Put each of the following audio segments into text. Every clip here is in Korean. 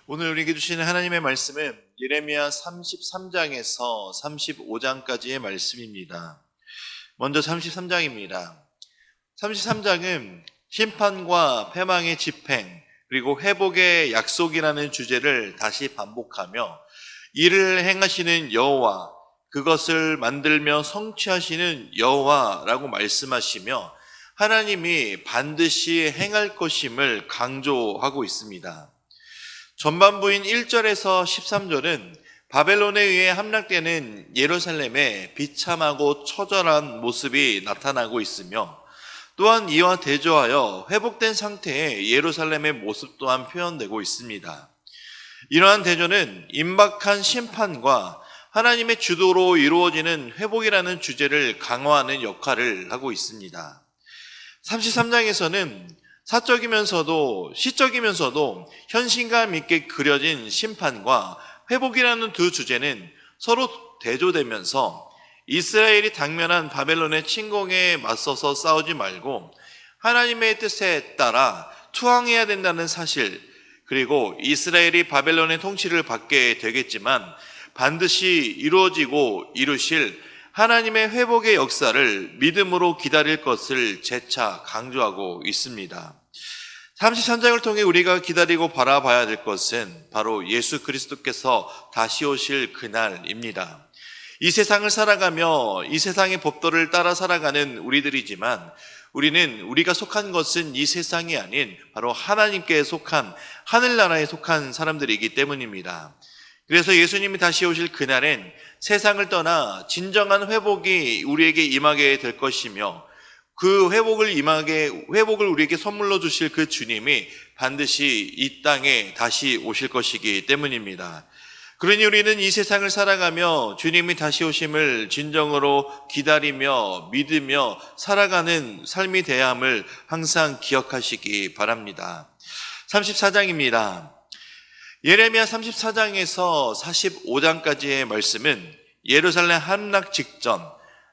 오늘 우리에게 주시는 하나님의 말씀은 예레미야 33장에서 35장까지의 말씀입니다. 먼저 33장입니다. 33장은 심판과 패망의 집행, 그리고 회복의 약속이라는 주제를 다시 반복하며 이를 행하시는 여호와, 그것을 만들며 성취하시는 여호와라고 말씀하시며 하나님이 반드시 행할 것임을 강조하고 있습니다. 전반부인 1절에서 13절은 바벨론에 의해 함락되는 예루살렘의 비참하고 처절한 모습이 나타나고 있으며 또한 이와 대조하여 회복된 상태의 예루살렘의 모습 또한 표현되고 있습니다. 이러한 대조는 임박한 심판과 하나님의 주도로 이루어지는 회복이라는 주제를 강화하는 역할을 하고 있습니다. 33장에서는 사적이면서도 시적이면서도 현실감 있게 그려진 심판과 회복이라는 두 주제는 서로 대조되면서 이스라엘이 당면한 바벨론의 침공에 맞서서 싸우지 말고 하나님의 뜻에 따라 투항해야 된다는 사실, 그리고 이스라엘이 바벨론의 통치를 받게 되겠지만 반드시 이루어지고 이루실 하나님의 회복의 역사를 믿음으로 기다릴 것을 재차 강조하고 있습니다. 33장을 통해 우리가 기다리고 바라봐야 될 것은 바로 예수 그리스도께서 다시 오실 그날입니다. 이 세상을 살아가며 이 세상의 법도를 따라 살아가는 우리들이지만 우리가 속한 것은 이 세상이 아닌 바로 하나님께 속한 하늘나라에 속한 사람들이기 때문입니다. 그래서 예수님이 다시 오실 그날엔 세상을 떠나 진정한 회복이 우리에게 임하게 될 것이며 그 회복을 우리에게 선물로 주실 그 주님이 반드시 이 땅에 다시 오실 것이기 때문입니다. 그러니 우리는 이 세상을 살아가며 주님이 다시 오심을 진정으로 기다리며 믿으며 살아가는 삶이 되어야 함을 항상 기억하시기 바랍니다. 34장입니다. 예레미야 34장에서 45장까지의 말씀은 예루살렘 함락 직전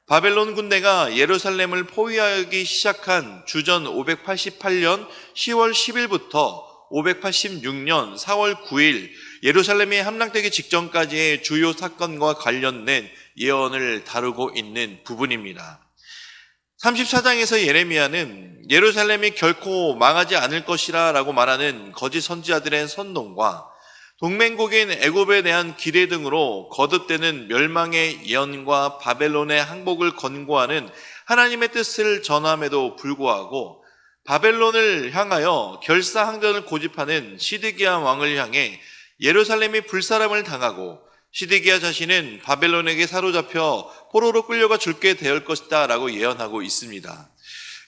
바벨론 군대가 예루살렘을 포위하기 시작한 주전 588년 10월 10일부터 586년 4월 9일 예루살렘이 함락되기 직전까지의 주요 사건과 관련된 예언을 다루고 있는 부분입니다. 34장에서 예레미야는 예루살렘이 결코 망하지 않을 것이라 라고 말하는 거짓 선지자들의 선동과 동맹국인 애굽에 대한 기대 등으로 거듭되는 멸망의 예언과 바벨론의 항복을 권고하는 하나님의 뜻을 전함에도 불구하고 바벨론을 향하여 결사항전을 고집하는 시드기야 왕을 향해 예루살렘이 불사람을 당하고 시드기야 자신은 바벨론에게 사로잡혀 포로로 끌려가 죽게 될 것이다 라고 예언하고 있습니다.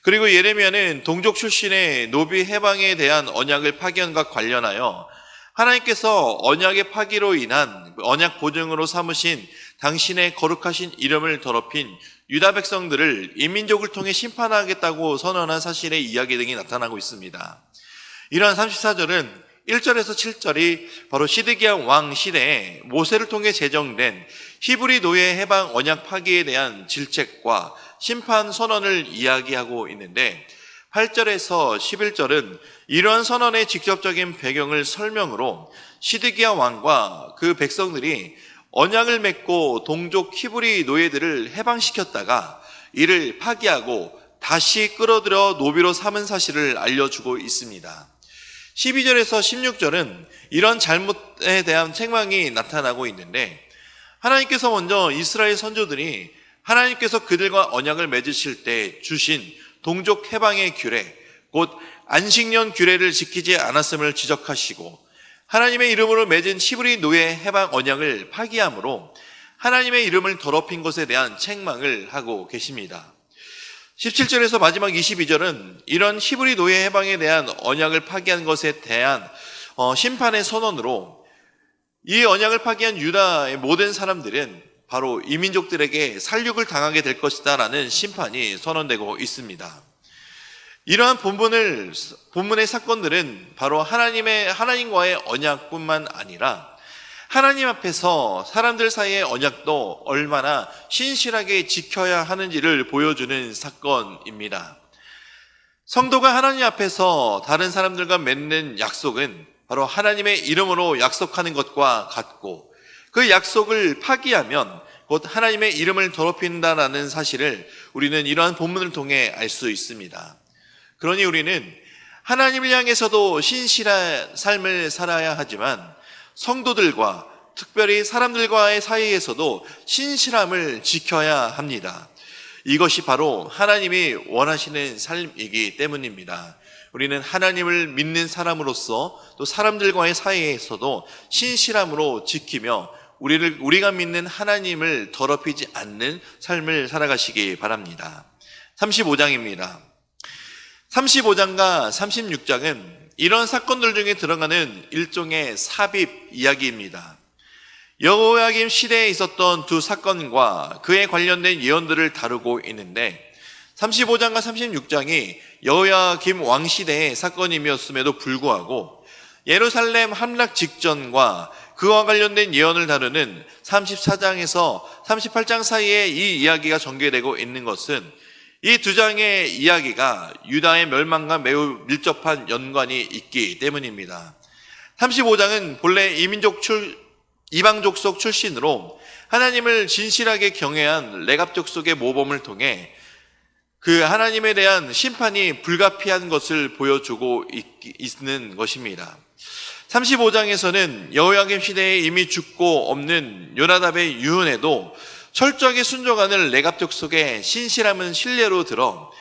그리고 예레미야는 동족 출신의 노비 해방에 대한 언약을 파기한과 관련하여 하나님께서 언약의 파기로 인한 언약 보증으로 삼으신 당신의 거룩하신 이름을 더럽힌 유다 백성들을 이민족을 통해 심판하겠다고 선언한 사실의 이야기 등이 나타나고 있습니다. 이러한 34절은 1절에서 7절이 바로 시드기야 왕 시대에 모세를 통해 제정된 히브리 노예 해방 언약 파기에 대한 질책과 심판 선언을 이야기하고 있는데 8절에서 11절은 이러한 선언의 직접적인 배경을 설명으로 시드기야 왕과 그 백성들이 언약을 맺고 동족 히브리 노예들을 해방시켰다가 이를 파기하고 다시 끌어들여 노비로 삼은 사실을 알려주고 있습니다. 12절에서 16절은 이런 잘못에 대한 책망이 나타나고 있는데 하나님께서 먼저 이스라엘 선조들이 하나님께서 그들과 언약을 맺으실 때 주신 동족 해방의 규례, 곧 안식년 규례를 지키지 않았음을 지적하시고 하나님의 이름으로 맺은 히브리 노예 해방 언약을 파기함으로 하나님의 이름을 더럽힌 것에 대한 책망을 하고 계십니다. 17절에서 마지막 22절은 이런 히브리 노예 해방에 대한 언약을 파기한 것에 대한 심판의 선언으로 이 언약을 파기한 유다의 모든 사람들은 바로 이민족들에게 살육을 당하게 될 것이다 라는 심판이 선언되고 있습니다. 이러한 본문의 사건들은 바로 하나님과의 언약뿐만 아니라 하나님 앞에서 사람들 사이의 언약도 얼마나 신실하게 지켜야 하는지를 보여주는 사건입니다. 성도가 하나님 앞에서 다른 사람들과 맺는 약속은 바로 하나님의 이름으로 약속하는 것과 같고, 그 약속을 파기하면 곧 하나님의 이름을 더럽힌다라는 사실을 우리는 이러한 본문을 통해 알 수 있습니다. 그러니 우리는 하나님을 향해서도 신실한 삶을 살아야 하지만 성도들과 특별히 사람들과의 사이에서도 신실함을 지켜야 합니다. 이것이 바로 하나님이 원하시는 삶이기 때문입니다. 우리는 하나님을 믿는 사람으로서 또 사람들과의 사이에서도 신실함으로 지키며 우리가 믿는 하나님을 더럽히지 않는 삶을 살아가시기 바랍니다. 35장입니다. 35장과 36장은 이런 사건들 중에 들어가는 일종의 삽입 이야기입니다. 여호야김 시대에 있었던 두 사건과 그에 관련된 예언들을 다루고 있는데 35장과 36장이 여호야김 왕 시대의 사건임이었음에도 불구하고 예루살렘 함락 직전과 그와 관련된 예언을 다루는 34장에서 38장 사이에 이 이야기가 전개되고 있는 것은 이 두 장의 이야기가 유다의 멸망과 매우 밀접한 연관이 있기 때문입니다. 35장은 본래 이방 족속 출신으로 하나님을 진실하게 경외한 레갑 족속의 모범을 통해 그 하나님에 대한 심판이 불가피한 것을 보여주고 있는 것입니다. 35장에서는 여호야김 시대에 이미 죽고 없는 요나답의 유언에도 철저하게 순종하는 레갑 족속의 신실함은 신뢰로 들어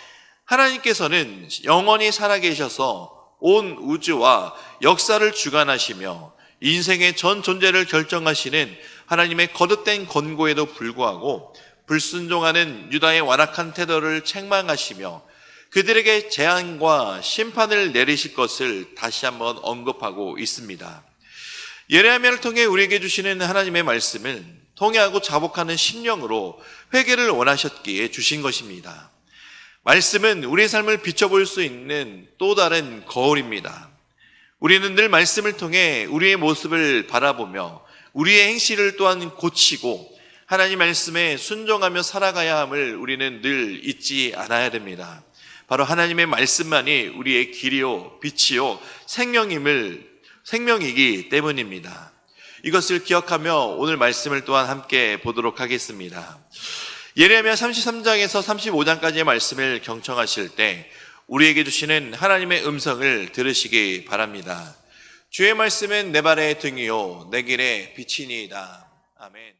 하나님께서는 영원히 살아계셔서 온 우주와 역사를 주관하시며 인생의 전 존재를 결정하시는 하나님의 거듭된 권고에도 불구하고 불순종하는 유다의 완악한 태도를 책망하시며 그들에게 재앙과 심판을 내리실 것을 다시 한번 언급하고 있습니다. 예레미야를 통해 우리에게 주시는 하나님의 말씀을 통회하고 자복하는 심령으로 회개를 원하셨기에 주신 것입니다. 말씀은 우리의 삶을 비춰볼 수 있는 또 다른 거울입니다. 우리는 늘 말씀을 통해 우리의 모습을 바라보며 우리의 행실을 또한 고치고 하나님 말씀에 순종하며 살아가야 함을 우리는 늘 잊지 않아야 됩니다. 바로 하나님의 말씀만이 우리의 길이요 빛이요 생명이기 때문입니다. 이것을 기억하며 오늘 말씀을 또한 함께 보도록 하겠습니다. 예레미야 33장에서 35장까지의 말씀을 경청하실 때 우리에게 주시는 하나님의 음성을 들으시기 바랍니다. 주의 말씀은 내 발의 등이요 내 길의 빛이니이다. 아멘.